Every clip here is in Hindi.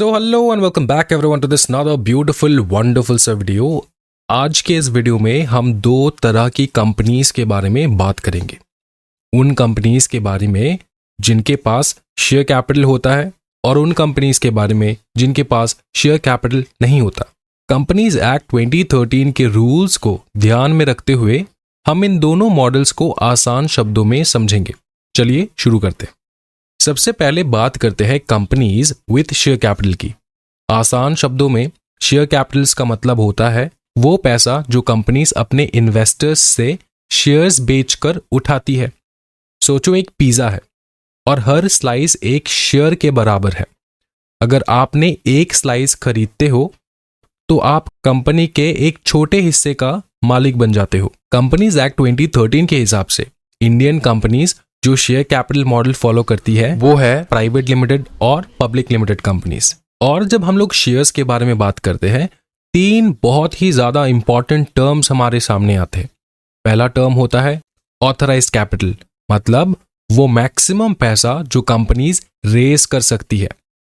So hello and welcome back everyone to this another beautiful wonderful सा वीडियो। आज के इस वीडियो में हम दो तरह की कंपनीज के बारे में बात करेंगे। उन कंपनीज के बारे में जिनके पास शेयर कैपिटल होता है और उन कंपनीज के बारे में जिनके पास शेयर कैपिटल नहीं होता। कंपनीज एक्ट 2013 के रूल्स को ध्यान में रखते हुए हम इन दोनों मॉडल्स को आसान शब्दों में समझेंगे। चलिए शुरू करते हैं। सबसे पहले बात करते हैं कंपनीज विथ शेयर कैपिटल की। आसान शब्दों में शेयर कैपिटल्स का मतलब होता है वो पैसा जो कंपनीज अपने इन्वेस्टर्स से शेयर्स बेचकर उठाती है। सोचो एक पिज्जा है और हर स्लाइस एक शेयर के बराबर है। अगर आपने एक स्लाइस खरीदते हो तो आप कंपनी के एक छोटे हिस्से का मालिक बन जाते हो। कंपनीज एक्ट 2013 के हिसाब से इंडियन कंपनीज जो शेयर कैपिटल मॉडल फॉलो करती है वो है प्राइवेट लिमिटेड और पब्लिक लिमिटेड कंपनीज। और जब हम लोग शेयर्स के बारे में बात करते हैं, तीन बहुत ही ज्यादा इंपॉर्टेंट टर्म्स हमारे सामने आते हैं। पहला टर्म होता है ऑथराइज्ड कैपिटल, मतलब वो मैक्सिमम पैसा जो कंपनीज रेज कर सकती है।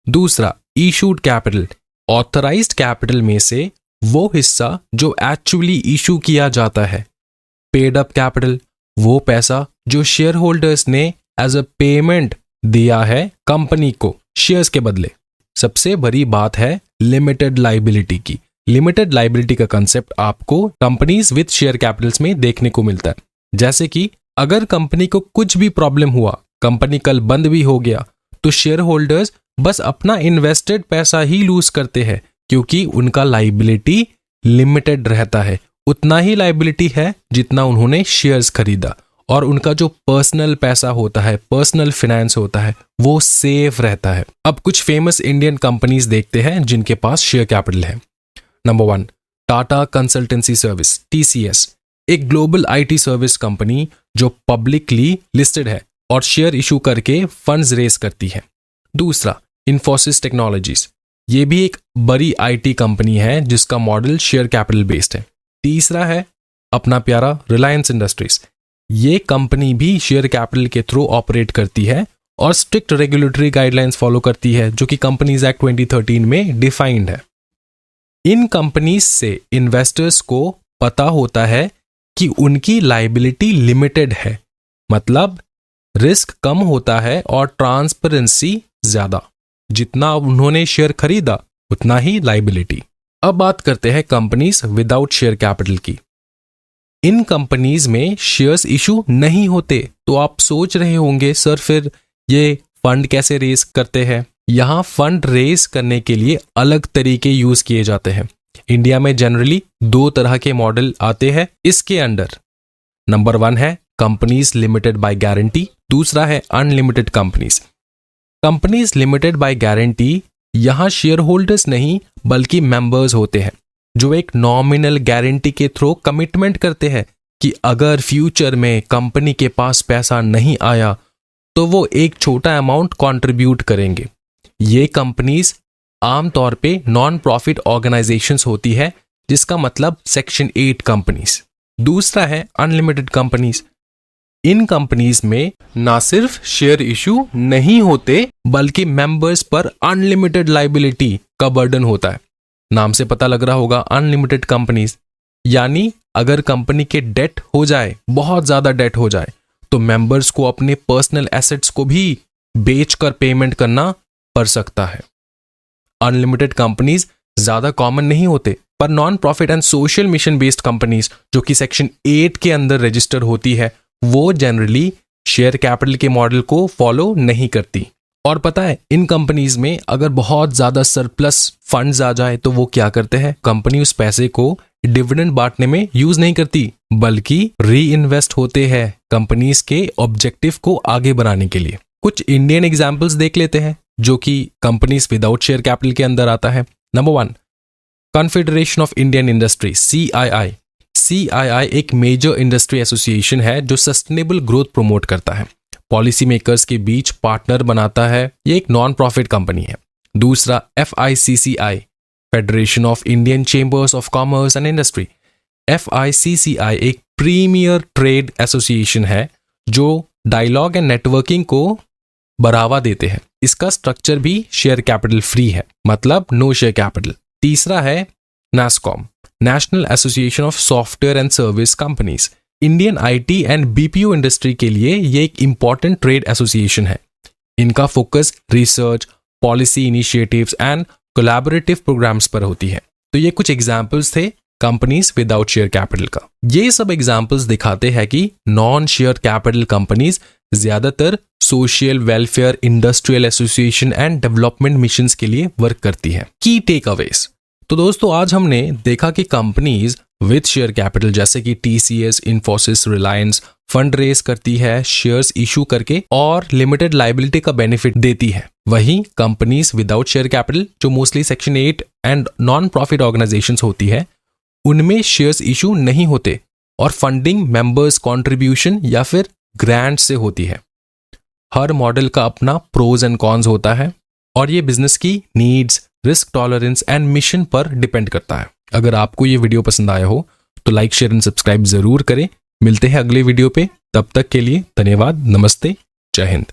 दूसरा इशूड कैपिटल, ऑथराइज्ड कैपिटल में से वो हिस्सा जो एक्चुअली इशू किया जाता है। पेड अप कैपिटल, वो पैसा जो शेयर होल्डर्स ने एज अ पेमेंट दिया है कंपनी को शेयर्स के बदले। सबसे बड़ी बात है लिमिटेड लायबिलिटी की। लिमिटेड लायबिलिटी का कंसेप्ट आपको कंपनीज विद शेयर कैपिटल्स में देखने को मिलता है। जैसे कि अगर कंपनी को कुछ भी प्रॉब्लम हुआ, कंपनी कल बंद भी हो गया, तो शेयर होल्डर्स बस अपना इन्वेस्टेड पैसा ही लूज करते हैं, क्योंकि उनका लायबिलिटी लिमिटेड रहता है। उतना ही लायबिलिटी है जितना उन्होंने शेयर्स खरीदा, और उनका जो पर्सनल पैसा होता है, पर्सनल फाइनेंस होता है, वो सेफ रहता है। अब कुछ फेमस इंडियन कंपनीज देखते हैं जिनके पास शेयर कैपिटल है। Number 1, Tata consultancy service TCS, एक ग्लोबल IT सर्विस कंपनी जो पब्लिकली लिस्टेड है और शेयर इशू करके फंड्स रेज करती है। दूसरा इन्फोसिस टेक्नोलॉजीज, ये भी एक बड़ी IT कंपनी है जिसका मॉडल शेयर कैपिटल बेस्ड है। तीसरा है अपना प्यारा रिलायंस इंडस्ट्रीज, ये कंपनी भी शेयर कैपिटल के थ्रू ऑपरेट करती है और स्ट्रिक्ट रेगुलेटरी गाइडलाइंस फॉलो करती है जो कि कंपनीज एक्ट 2013 में डिफाइंड है। इन कंपनीज से इन्वेस्टर्स को पता होता है कि उनकी लायबिलिटी लिमिटेड है, मतलब रिस्क कम होता है और ट्रांसपेरेंसी ज्यादा। जितना उन्होंने शेयर खरीदा उतना ही लायबिलिटी। अब बात करते हैं कंपनीज विदाउट शेयर कैपिटल की। इन कंपनीज में शेयर्स इशू नहीं होते, तो आप सोच रहे होंगे सर फिर ये फंड कैसे रेज करते हैं। यहाँ फंड रेज करने के लिए अलग तरीके यूज किए जाते हैं। इंडिया में जनरली दो तरह के मॉडल आते हैं इसके अंडर। नंबर 1 है कंपनीज लिमिटेड बाय गारंटी, दूसरा है unlimited companies. Companies limited by guarantee, यहाँ शेयर होल्डर्स नहीं बल्कि मेंबर्स होते हैं जो एक नॉमिनल गारंटी के थ्रू कमिटमेंट करते हैं कि अगर फ्यूचर में कंपनी के पास पैसा नहीं आया तो वो एक छोटा अमाउंट कंट्रीब्यूट करेंगे। ये कंपनीज आमतौर पे नॉन प्रॉफिट ऑर्गेनाइजेशंस होती है, जिसका मतलब सेक्शन 8 कंपनीज। दूसरा है अनलिमिटेड कंपनीज। इन कंपनीज में ना सिर्फ शेयर इशू नहीं होते बल्कि मेंबर्स पर अनलिमिटेड लायबिलिटी का बर्डन होता है। नाम से पता लग रहा होगा अनलिमिटेड कंपनीज, यानी अगर कंपनी के डेट हो जाए, बहुत ज्यादा डेट हो जाए, तो मेंबर्स को अपने पर्सनल एसेट्स को भी बेचकर पेमेंट करना पड़ सकता है। अनलिमिटेड कंपनीज ज्यादा कॉमन नहीं होते, पर non profit and social mission based companies जो कि सेक्शन 8 के अंदर रजिस्टर होती है, वो जनरली शेयर कैपिटल के मॉडल को फॉलो नहीं करती। और पता है इन कंपनीज में अगर बहुत ज्यादा सरप्लस फंड्स आ जाए तो वो क्या करते हैं, कंपनी उस पैसे को डिविडेंड बांटने में यूज नहीं करती बल्कि री इन्वेस्ट होते हैं कंपनीज के ऑब्जेक्टिव को आगे बढ़ाने के लिए। कुछ इंडियन एग्जांपल्स देख लेते हैं जो कि कंपनीज विदाउट शेयर कैपिटल के अंदर आता है। Number 1, confederation of Indian industry CII। CII एक मेजर इंडस्ट्री एसोसिएशन है जो सस्टेनेबल ग्रोथ प्रमोट करता है, पॉलिसी मेकर्स के बीच पार्टनर बनाता है। ये एक नॉन प्रॉफिट कंपनी है। दूसरा FICCI, federation of Indian chambers of commerce and industry. FICCI एक प्रीमियर ट्रेड एसोसिएशन है जो डायलॉग एंड नेटवर्किंग को बढ़ावा देते हैं। इसका स्ट्रक्चर भी शेयर कैपिटल फ्री है, मतलब नो शेयर कैपिटल। तीसरा है NASSCOM, national association of software and service companies. Indian IT and BPO industry के लिए ये एक इंपॉर्टेंट ट्रेड एसोसिएशन है। इनका focus research, policy initiatives and collaborative programmes पर होती है। तो ये कुछ एग्जांपल्स थे कंपनीज विदाउट शेयर कैपिटल का। ये सब एग्जांपल्स दिखाते हैं कि नॉन शेयर कैपिटल कंपनीज ज्यादातर social welfare, industrial association and development missions के लिए वर्क करती है। की टेक अवेज। तो दोस्तों आज हमने देखा कि कंपनीज विद शेयर कैपिटल जैसे कि टीसीएस, इन्फोसिस, रिलायंस फंड रेज करती है शेयर्स इशू करके और लिमिटेड लायबिलिटी का बेनिफिट देती है। वहीं कंपनीज विदाउट शेयर कैपिटल जो mostly section 8 and non profit organisations होती है, उनमें शेयर्स इशू नहीं होते और फंडिंग मेंबर्स कंट्रीब्यूशन या फिर ग्रांट से होती है। हर मॉडल का अपना प्रोज एंड कॉन्स होता है और ये बिजनेस की needs, risk tolerance and mission पर डिपेंड करता है। अगर आपको ये वीडियो पसंद आया हो तो लाइक, शेयर एंड सब्सक्राइब जरूर करें। मिलते हैं अगले वीडियो पे, तब तक के लिए धन्यवाद, नमस्ते, जय हिंद।